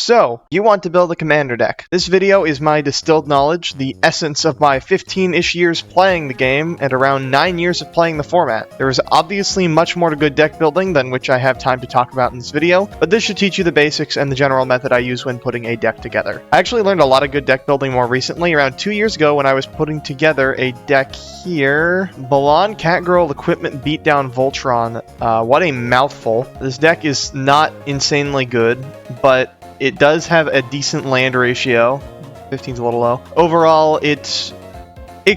So, you want to build a commander deck. This video is my distilled knowledge, the essence of my 15-ish years playing the game, and around 9 years of playing the format. There is obviously much more to good deck building than which I have time to talk about in this video, but this should teach you the basics and the general method I use when putting a deck together. I actually learned a lot of good deck building more recently, around 2 years ago when I was putting together a deck here. Balan Catgirl Equipment Beatdown Voltron. What a mouthful. This deck is not insanely good, but it does have a decent land ratio. 15's a little low. Overall, it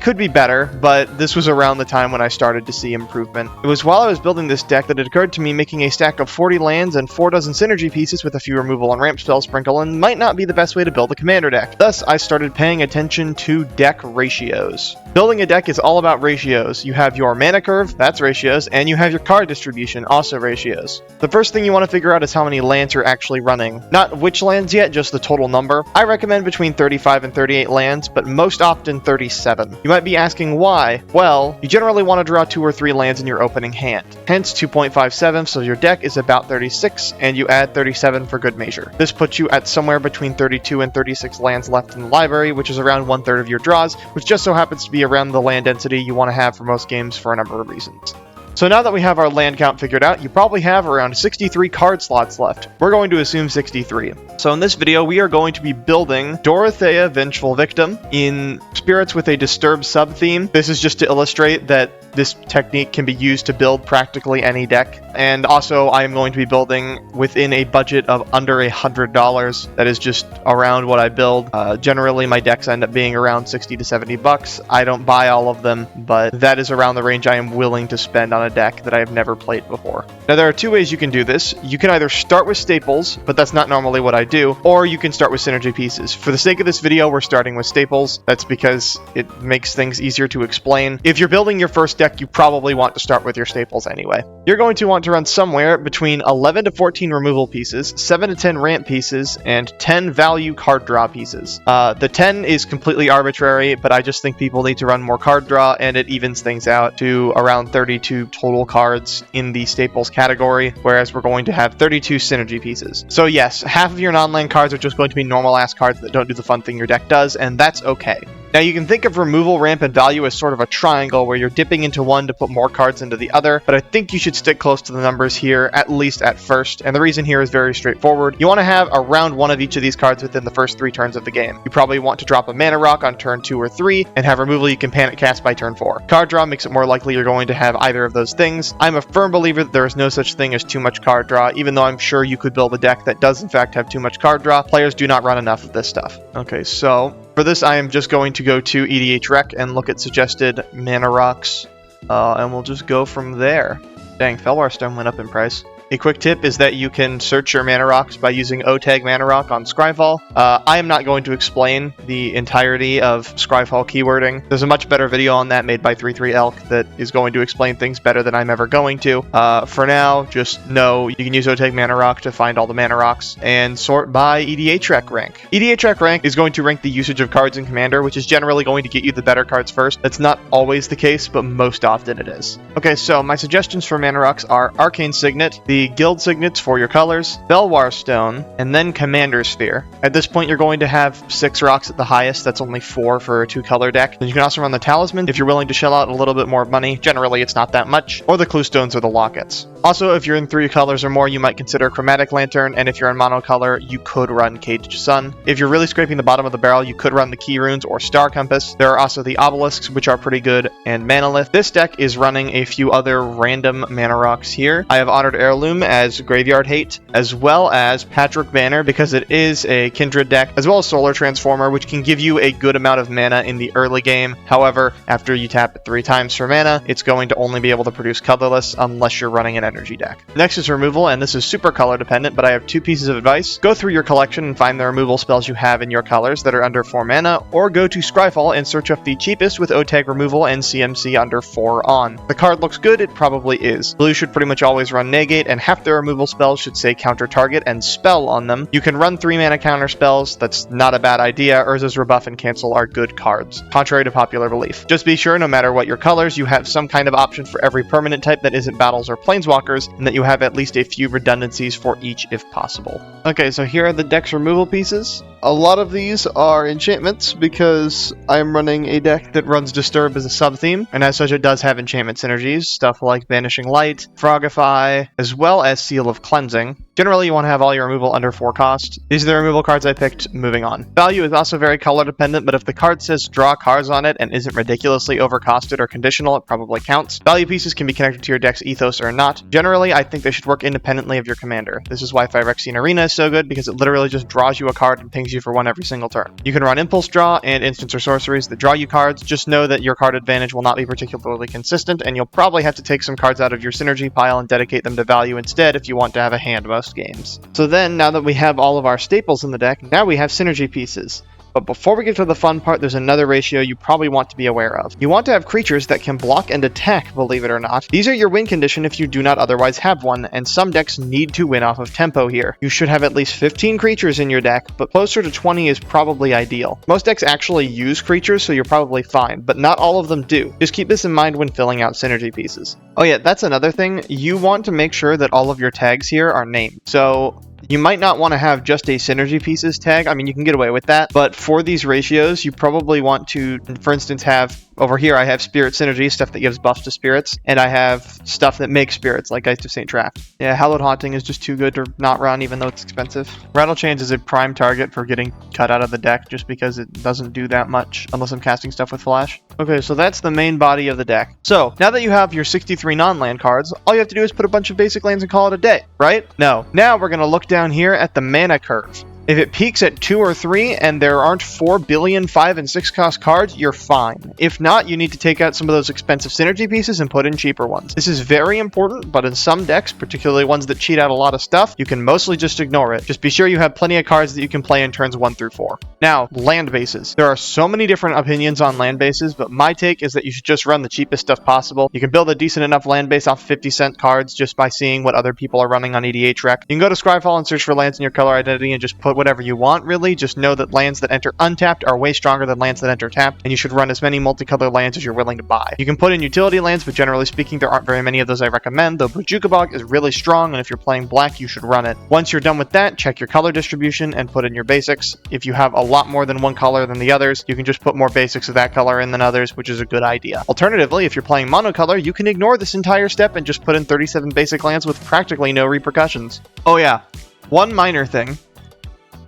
could be better, but this was around the time when I started to see improvement. It was while I was building this deck that it occurred to me making a stack of 40 lands and 4 dozen synergy pieces with a few removal and ramp spell sprinkle and might not be the best way to build a commander deck. Thus, I started paying attention to deck ratios. Building a deck is all about ratios. You have your mana curve, that's ratios, and you have your card distribution, also ratios. The first thing you want to figure out is how many lands you're actually running. Not which lands yet, just the total number. I recommend between 35 and 38 lands, but most often 37. You might be asking why. Well, you generally want to draw 2 or 3 lands in your opening hand. Hence 2.57, so your deck is about 36, and you add 37 for good measure. This puts you at somewhere between 32 and 36 lands left in the library, which is around 1/3 of your draws, which just so happens to be around the land density you want to have for most games for a number of reasons. So now that we have our land count figured out, you probably have around 63 card slots left. We're going to assume 63. So in this video, we are going to be building Dorothea Vengeful Victim in Spirits with a Disturbed sub-theme. This is just to illustrate that this technique can be used to build practically any deck. And also, I am going to be building within a budget of under $100. That is just around what I build. Generally, my decks end up being around 60 to 70 bucks. I don't buy all of them, but that is around the range I am willing to spend on a deck that I have never played before. Now, there are 2 ways you can do this. You can either start with staples, but that's not normally what I do, or you can start with synergy pieces. For the sake of this video, we're starting with staples. That's because it makes things easier to explain. If you're building your first deck, you probably want to start with your staples anyway. You're going to want to run somewhere between 11 to 14 removal pieces, 7 to 10 ramp pieces, and 10 value card draw pieces. The 10 is completely arbitrary, but I just think people need to run more card draw, and it evens things out to around 32 total cards in the staples category, whereas we're going to have 32 synergy pieces. So yes, half of your non-land cards are just going to be normal-ass cards that don't do the fun thing your deck does, and that's okay. Now you can think of removal, ramp, and value as sort of a triangle where you're dipping into one to put more cards into the other, but I think you should stick close to the numbers here, at least at first, and the reason here is very straightforward. You want to have around 1 of each of these cards within the first 3 turns of the game. You probably want to drop a mana rock on turn 2 or 3, and have removal you can panic cast by turn 4. Card draw makes it more likely you're going to have either of those things. I'm a firm believer that there is no such thing as too much card draw, even though I'm sure you could build a deck that does in fact have too much card draw. Players do not run enough of this stuff. Okay, so for this, I am just going to go to EDH Rec and look at suggested mana rocks, and we'll just go from there. Dang, Felwar Stone went up in price. A quick tip is that you can search your mana rocks by using OTAG Mana Rock on Scryfall. I am not going to explain the entirety of Scryfall keywording. There's a much better video on that made by 33Elk that is going to explain things better than I'm ever going to. For now, just know you can use OTAG Mana Rock to find all the mana rocks and sort by EDH Rec rank. EDH Rec rank is going to rank the usage of cards in Commander, which is generally going to get you the better cards first. That's not always the case, but most often it is. Okay, so my suggestions for mana rocks are Arcane Signet, the Guild Signets for your colors, Felwar Stone, and then Commander Sphere. At this point, you're going to have 6 rocks at the highest. That's only 4 for a 2-color deck. Then you can also run the Talisman if you're willing to shell out a little bit more money. Generally, it's not that much. Or the Clue Stones or the Lockets. Also, if you're in 3 colors or more, you might consider Chromatic Lantern, and if you're in monocolor, you could run Caged Sun. If you're really scraping the bottom of the barrel, you could run the Key Runes or Star Compass. There are also the Obelisks, which are pretty good, and Manalith. This deck is running a few other random mana rocks here. I have Honored Heirloom as Graveyard Hate, as well as Patchwork Banner, because it is a Kindred deck, as well as Solar Transformer, which can give you a good amount of mana in the early game. However, after you tap it 3 times for mana, it's going to only be able to produce colorless unless you're running an energy deck. Next is removal, and this is super color dependent, but I have 2 pieces of advice. Go through your collection and find the removal spells you have in your colors that are under 4 mana, or go to Scryfall and search up the cheapest with OTAG removal and CMC under 4 on. The card looks good, it probably is. Blue should pretty much always run Negate, and half their removal spells should say counter target and spell on them. You can run 3 mana counter spells, that's not a bad idea. Urza's Rebuff and Cancel are good cards, contrary to popular belief. Just be sure no matter what your colors, you have some kind of option for every permanent type that isn't battles or planeswalkers planeswalkers, and that you have at least a few redundancies for each if possible. Okay, so here are the deck's removal pieces. A lot of these are enchantments because I'm running a deck that runs Disturb as a sub-theme, and as such it does have enchantment synergies, stuff like Banishing Light, Frogify, as well as Seal of Cleansing. Generally, you want to have all your removal under 4 cost. These are the removal cards I picked. Moving on. Value is also very color dependent, but if the card says draw cards on it and isn't ridiculously overcosted or conditional, it probably counts. Value pieces can be connected to your deck's ethos or not. Generally, I think they should work independently of your commander. This is why Phyrexian Arena is so good, because it literally just draws you a card and pings you for 1 every single turn. You can run Impulse Draw and instants or sorceries that draw you cards. Just know that your card advantage will not be particularly consistent, and you'll probably have to take some cards out of your synergy pile and dedicate them to value instead if you want to have a hand most games. So then, now that we have all of our staples in the deck, now we have synergy pieces. But before we get to the fun part, there's another ratio you probably want to be aware of. You want to have creatures that can block and attack, believe it or not. These are your win condition if you do not otherwise have one, and some decks need to win off of tempo here. You should have at least 15 creatures in your deck, but closer to 20 is probably ideal. Most decks actually use creatures, so you're probably fine, but not all of them do. Just keep this in mind when filling out synergy pieces. Oh yeah, that's another thing. You want to make sure that all of your tags here are named. So you might not want to have just a synergy pieces tag. I mean, you can get away with that, but for these ratios, you probably want to, for instance, have over here, I have Spirit Synergy, stuff that gives buffs to spirits, and I have stuff that makes spirits, like Geist of St. Traft. Yeah, Hallowed Haunting is just too good to not run, even though it's expensive. Rattlechains is a prime target for getting cut out of the deck, just because it doesn't do that much, unless I'm casting stuff with Flash. Okay, so that's the main body of the deck. So, now that you have your 63 non-land cards, all you have to do is put a bunch of basic lands and call it a day, right? No. Now we're going to look down here at the mana curve. If it peaks at 2 or 3 and there aren't 4 billion 5 and 6 cost cards, you're fine. If not, you need to take out some of those expensive synergy pieces and put in cheaper ones. This is very important, but in some decks, particularly ones that cheat out a lot of stuff, you can mostly just ignore it. Just be sure you have plenty of cards that you can play in turns 1 through 4. Now, land bases. There are so many different opinions on land bases, but my take is that you should just run the cheapest stuff possible. You can build a decent enough land base off 50-cent cards just by seeing what other people are running on EDH Rec. You can go to Scryfall and search for lands in your color identity and just put whatever you want, really. Just know that lands that enter untapped are way stronger than lands that enter tapped, and you should run as many multicolored lands as you're willing to buy. You can put in utility lands, but generally speaking, there aren't very many of those I recommend, though Bojuka Bog is really strong, and if you're playing black, you should run it. Once you're done with that, check your color distribution and put in your basics. If you have a lot more than one color than the others, you can just put more basics of that color in than others, which is a good idea. Alternatively, if you're playing monocolor, you can ignore this entire step and just put in 37 basic lands with practically no repercussions. Oh yeah, one minor thing.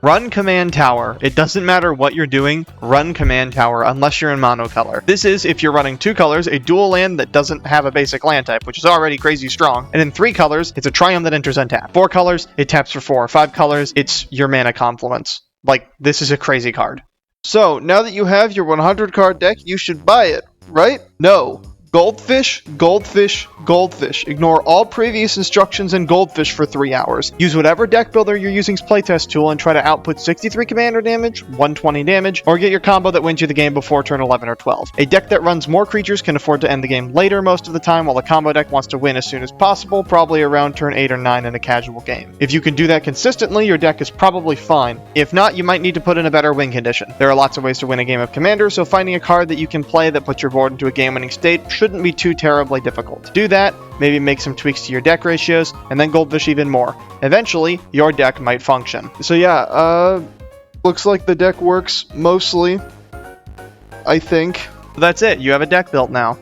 Run Command Tower. It doesn't matter what you're doing, run Command Tower unless you're in monocolor. This is if you're running 2 colors, a dual land that doesn't have a basic land type, which is already crazy strong. And in 3 colors, it's a Triumph that enters untapped. 4 colors, it taps for 4. 5 colors, it's your mana complements. Like, this is a crazy card. So, now that you have your 100 card deck, you should buy it, right? No. Goldfish, goldfish, goldfish. Ignore all previous instructions and goldfish for 3 hours. Use whatever deck builder you're using's playtest tool and try to output 63 commander damage, 120 damage, or get your combo that wins you the game before turn 11 or 12. A deck that runs more creatures can afford to end the game later most of the time, while a combo deck wants to win as soon as possible, probably around turn 8 or 9 in a casual game. If you can do that consistently, your deck is probably fine. If not, you might need to put in a better win condition. There are lots of ways to win a game of Commander, so finding a card that you can play that puts your board into a game-winning state shouldn't be too terribly difficult. To do that, maybe make some tweaks to your deck ratios, and then goldfish even more. Eventually, your deck might function. So yeah, looks like the deck works mostly, I think. That's it, you have a deck built now.